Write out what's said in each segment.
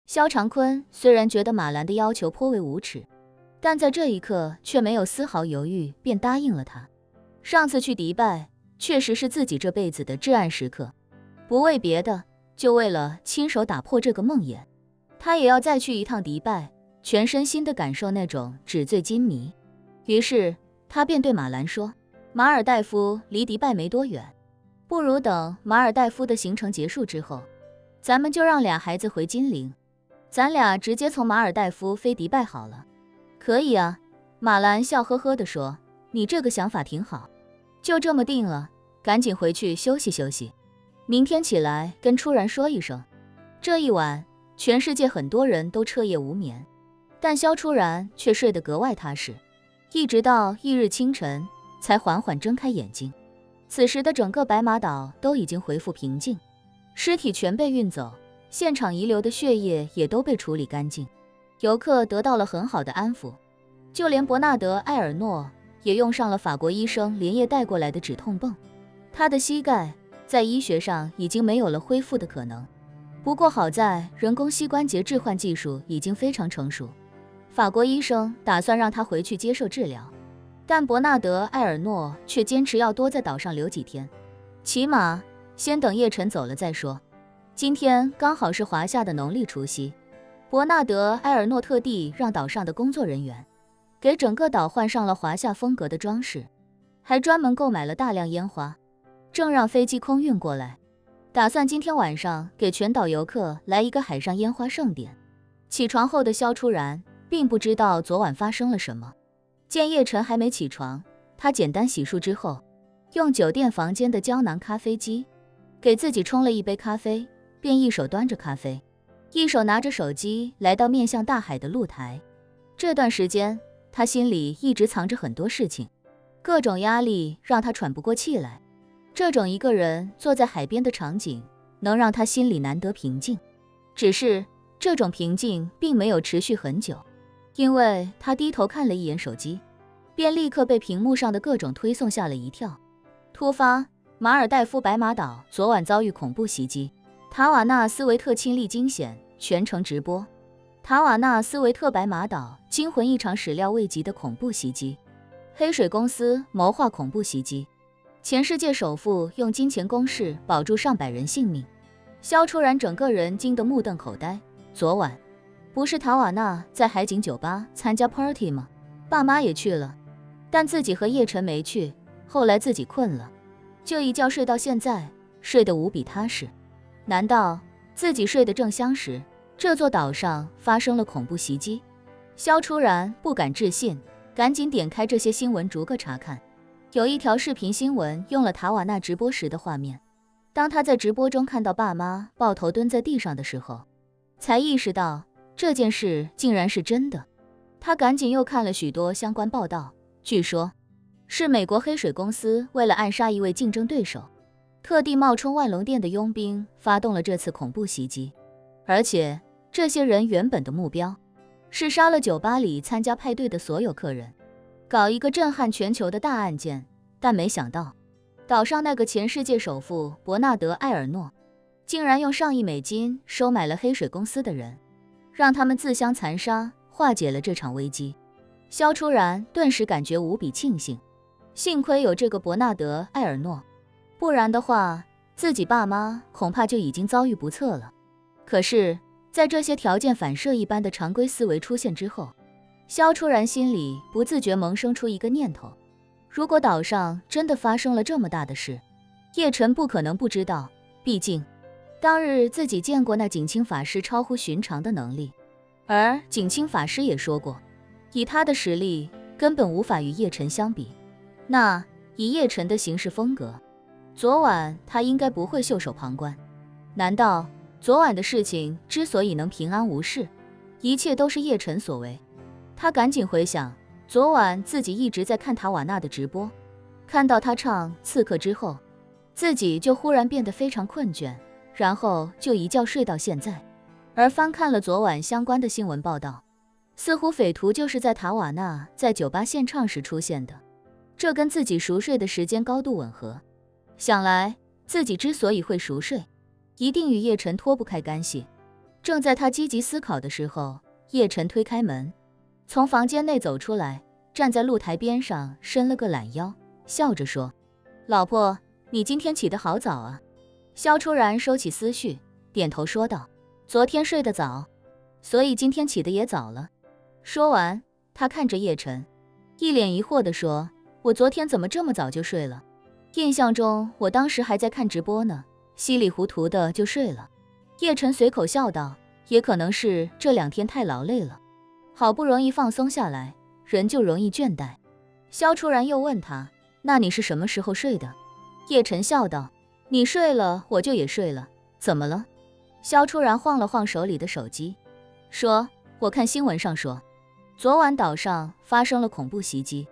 萧长坤虽然觉得马兰的要求颇为无耻，但在这一刻却没有丝毫犹豫，便答应了他。上次去迪拜确实是自己这辈子的至暗时刻，不为别的，就为了亲手打破这个梦魇。他也要再去一趟迪拜，全身心地感受那种纸醉金迷。于是他便对马兰说，马尔代夫离迪拜没多远，不如等马尔代夫的行程结束之后，咱们就让俩孩子回金陵，咱俩直接从马尔代夫飞迪拜好了。可以啊，马兰笑呵呵地说，你这个想法挺好，就这么定了，赶紧回去休息休息，明天起来跟初然说一声。这一晚全世界很多人都彻夜无眠，但萧初然却睡得格外踏实，一直到翌日清晨才缓缓睁开眼睛。此时的整个白马岛都已经恢复平静，尸体全被运走，现场遗留的血液也都被处理干净，游客得到了很好的安抚，就连伯纳德·埃尔诺也用上了法国医生连夜带过来的止痛泵。他的膝盖在医学上已经没有了恢复的可能，不过好在人工膝关节置换技术已经非常成熟，法国医生打算让他回去接受治疗，但伯纳德·埃尔诺却坚持要多在岛上留几天，起码先等叶晨走了再说。今天刚好是华夏的农历除夕，伯纳德·埃尔诺特地让岛上的工作人员给整个岛换上了华夏风格的装饰，还专门购买了大量烟花，正让飞机空运过来，打算今天晚上给全岛游客来一个海上烟花盛典。起床后的萧初然并不知道昨晚发生了什么，见叶晨还没起床，他简单洗漱之后，用酒店房间的胶囊咖啡机给自己冲了一杯咖啡，便一手端着咖啡，一手拿着手机来到面向大海的露台。这段时间他心里一直藏着很多事情，各种压力让他喘不过气来。这种一个人坐在海边的场景能让他心里难得平静，只是这种平静并没有持续很久，因为他低头看了一眼手机，便立刻被屏幕上的各种推送吓了一跳。突发，马尔代夫白马岛昨晚遭遇恐怖袭击，塔瓦纳斯维特亲历惊险，全程直播。塔瓦纳斯维特白马岛惊魂一场始料未及的恐怖袭击，黑水公司谋划恐怖袭击，前世界首富用金钱攻势保住上百人性命。萧初然整个人惊得目瞪口呆，昨晚不是塔瓦纳在海景酒吧参加 party 吗？爸妈也去了，但自己和叶晨没去，后来自己困了，就一觉睡到现在，睡得无比踏实。难道自己睡得正香时，这座岛上发生了恐怖袭击？萧初然不敢置信，赶紧点开这些新闻逐个查看。有一条视频新闻用了塔瓦纳直播时的画面，当他在直播中看到爸妈抱头蹲在地上的时候，才意识到这件事竟然是真的。他赶紧又看了许多相关报道，据说是美国黑水公司为了暗杀一位竞争对手，特地冒充万隆店的佣兵发动了这次恐怖袭击，而且这些人原本的目标是杀了酒吧里参加派对的所有客人，搞一个震撼全球的大案件。但没想到岛上那个前世界首富伯纳德·埃尔诺竟然用上亿美金收买了黑水公司的人，让他们自相残杀，化解了这场危机。萧初然顿时感觉无比庆幸，幸亏有这个伯纳德·埃尔诺，不然的话自己爸妈恐怕就已经遭遇不测了。可是在这些条件反射一般的常规思维出现之后，萧初然心里不自觉萌生出一个念头，如果岛上真的发生了这么大的事，叶晨不可能不知道，毕竟当日自己见过那景清法师超乎寻常的能力，而景清法师也说过，以他的实力根本无法与叶晨相比。那以叶晨的行事风格，昨晚他应该不会袖手旁观。难道昨晚的事情之所以能平安无事，一切都是叶晨所为？他赶紧回想昨晚自己一直在看塔瓦纳的直播，看到他唱《刺客》之后，自己就忽然变得非常困倦，然后就一觉睡到现在。而翻看了昨晚相关的新闻报道，似乎匪徒就是在塔瓦纳在酒吧献唱时出现的，这跟自己熟睡的时间高度吻合。想来自己之所以会熟睡，一定与叶晨脱不开干系。正在他积极思考的时候，叶晨推开门，从房间内走出来，站在露台边上，伸了个懒腰，笑着说：“老婆，你今天起得好早啊。”萧初然收起思绪，点头说道：“昨天睡得早，所以今天起得也早了。”说完，他看着叶晨，一脸疑惑地说：“我昨天怎么这么早就睡了？印象中我当时还在看直播呢，稀里糊涂的就睡了。”叶晨随口笑道：“也可能是这2天太劳累了，好不容易放松下来，人就容易倦怠。”萧初然又问他：“那你是什么时候睡的？”叶晨笑道：“你睡了，我就也睡了，怎么了？”萧初然晃了晃手里的手机，说：“我看新闻上说，昨晚岛上发生了恐怖袭击，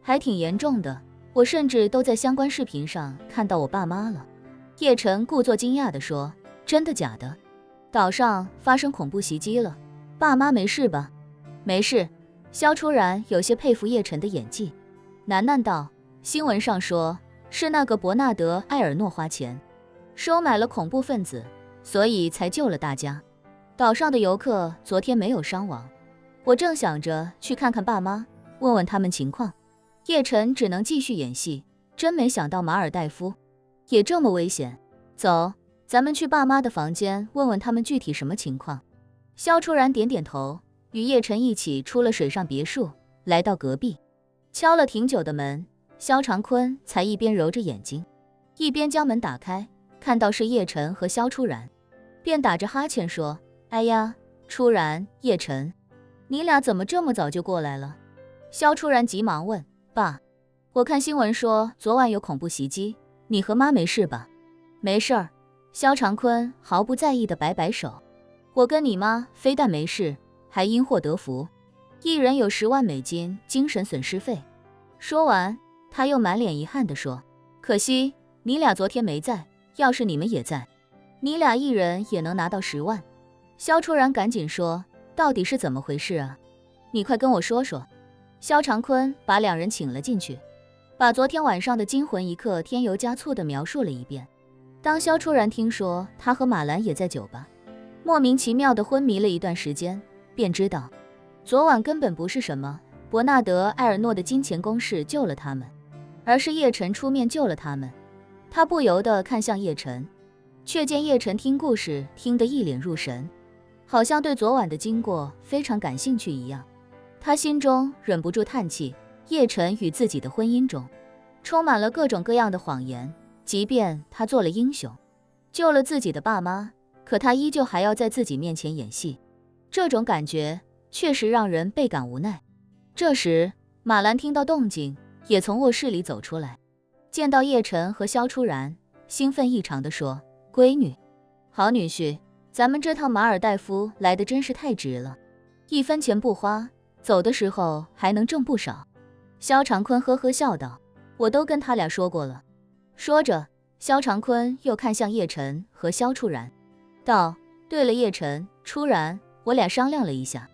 还挺严重的，我甚至都在相关视频上看到我爸妈了。”叶晨故作惊讶地说：“真的假的？岛上发生恐怖袭击了，爸妈没事吧？”“没事。”萧初然有些佩服叶晨的演技，喃喃道：“新闻上说是那个伯纳德·埃尔诺花钱收买了恐怖分子，所以才救了大家。岛上的游客昨天没有伤亡，我正想着去看看爸妈，问问他们情况。”叶晨只能继续演戏，真没想到马尔代夫也这么危险。走，咱们去爸妈的房间问问他们具体什么情况。萧初然点点头，与叶晨一起出了水上别墅，来到隔壁，敲了挺久的门，萧长坤才一边揉着眼睛，一边将门打开，看到是叶晨和萧初然，便打着哈欠说：“哎呀，初然，叶晨，你俩怎么这么早就过来了？”萧初然急忙问：“爸，我看新闻说昨晚有恐怖袭击，你和妈没事吧？”“没事儿。”萧长坤毫不在意的摆摆手，“我跟你妈非但没事，还因祸得福，一人有10万美金精神损失费。”说完，他又满脸遗憾地说：“可惜你俩昨天没在，要是你们也在，你俩一人也能拿到10万。”萧初然赶紧说：“到底是怎么回事啊？你快跟我说说。”萧长坤把2人请了进去，把昨天晚上的惊魂一刻添油加醋地描述了一遍。当萧初然听说他和马兰也在酒吧，莫名其妙地昏迷了一段时间，便知道昨晚根本不是什么伯纳德·埃尔诺的金钱攻势救了他们，而是叶晨出面救了他们。他不由得看向叶晨，却见叶晨听故事听得一脸入神，好像对昨晚的经过非常感兴趣一样。他心中忍不住叹气，叶晨与自己的婚姻中充满了各种各样的谎言，即便他做了英雄，救了自己的爸妈，可他依旧还要在自己面前演戏，这种感觉确实让人倍感无奈。这时，马兰听到动静，也从卧室里走出来，见到叶晨和萧初然，兴奋异常地说：“闺女，好女婿，咱们这趟马尔代夫来的真是太值了，1分钱不花，走的时候还能挣不少。”萧长坤呵呵笑道：“我都跟他俩说过了。”说着，萧长坤又看向叶晨和萧初然，道：“对了，叶晨、初然，我俩商量了一下，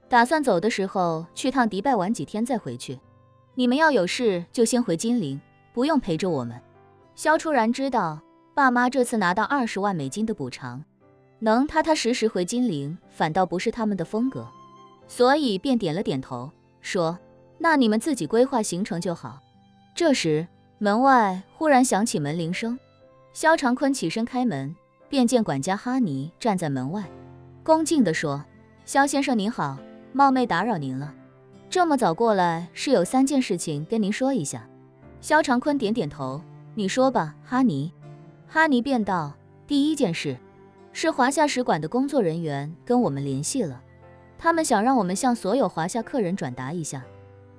打算走的时候去趟迪拜玩几天再回去。你们要有事就先回金陵，不用陪着我们。”萧初然知道爸妈这次拿到20万美金的补偿，能踏踏实实回金陵，反倒不是他们的风格，所以便点了点头，说：“那你们自己规划行程就好。”这时，门外忽然响起门铃声，萧长坤起身开门，便见管家哈尼站在门外，恭敬地说：“萧先生您好，冒昧打扰您了，这么早过来是有3件事情跟您说一下。”萧长坤点点头：“你说吧，哈尼。”哈尼便道：“第1件事是华夏使馆的工作人员跟我们联系了，他们想让我们向所有华夏客人转达一下，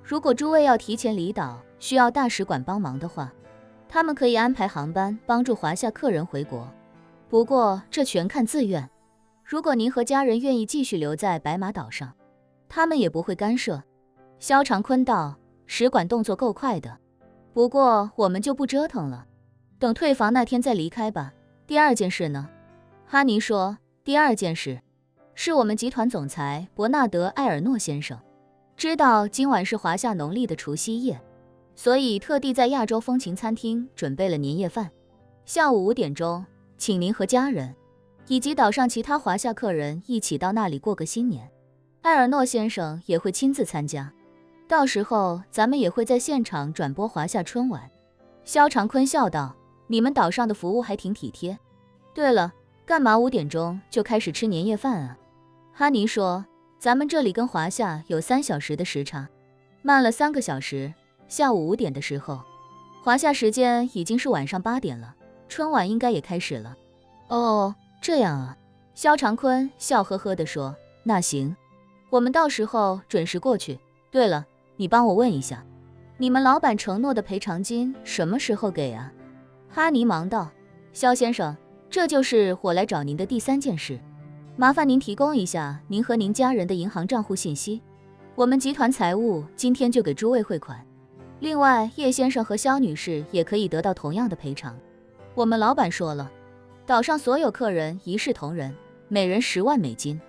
如果诸位要提前离岛，需要大使馆帮忙的话，他们可以安排航班帮助华夏客人回国，不过这全看自愿。如果您和家人愿意继续留在白马岛上，他们也不会干涉。”萧长坤道：“使馆动作够快的，不过我们就不折腾了，等退房那天再离开吧。第2件事呢？”哈尼说：“第2件事是我们集团总裁伯纳德·埃尔诺先生知道今晚是华夏农历的除夕夜，所以特地在亚洲风情餐厅准备了年夜饭，下午5点钟，请您和家人以及岛上其他华夏客人一起到那里过个新年。埃尔诺先生也会亲自参加，到时候咱们也会在现场转播华夏春晚。肖长坤笑道，你们岛上的服务还挺体贴。对了，干嘛5点钟就开始吃年夜饭啊？哈尼说，咱们这里跟华夏有3小时的时差，慢了3个小时。下午5点的时候，华夏时间已经是晚上8点了，春晚应该也开始了。哦，这样啊。肖长坤笑呵呵地说，那行，我们到时候准时过去。对了，你帮我问一下，你们老板承诺的赔偿金什么时候给啊？哈尼忙道，肖先生，这就是我来找您的第3件事，麻烦您提供一下您和您家人的银行账户信息，我们集团财务今天就给诸位汇款。另外，叶先生和肖女士也可以得到同样的赔偿。我们老板说了，岛上所有客人一视同仁，每人10万美金。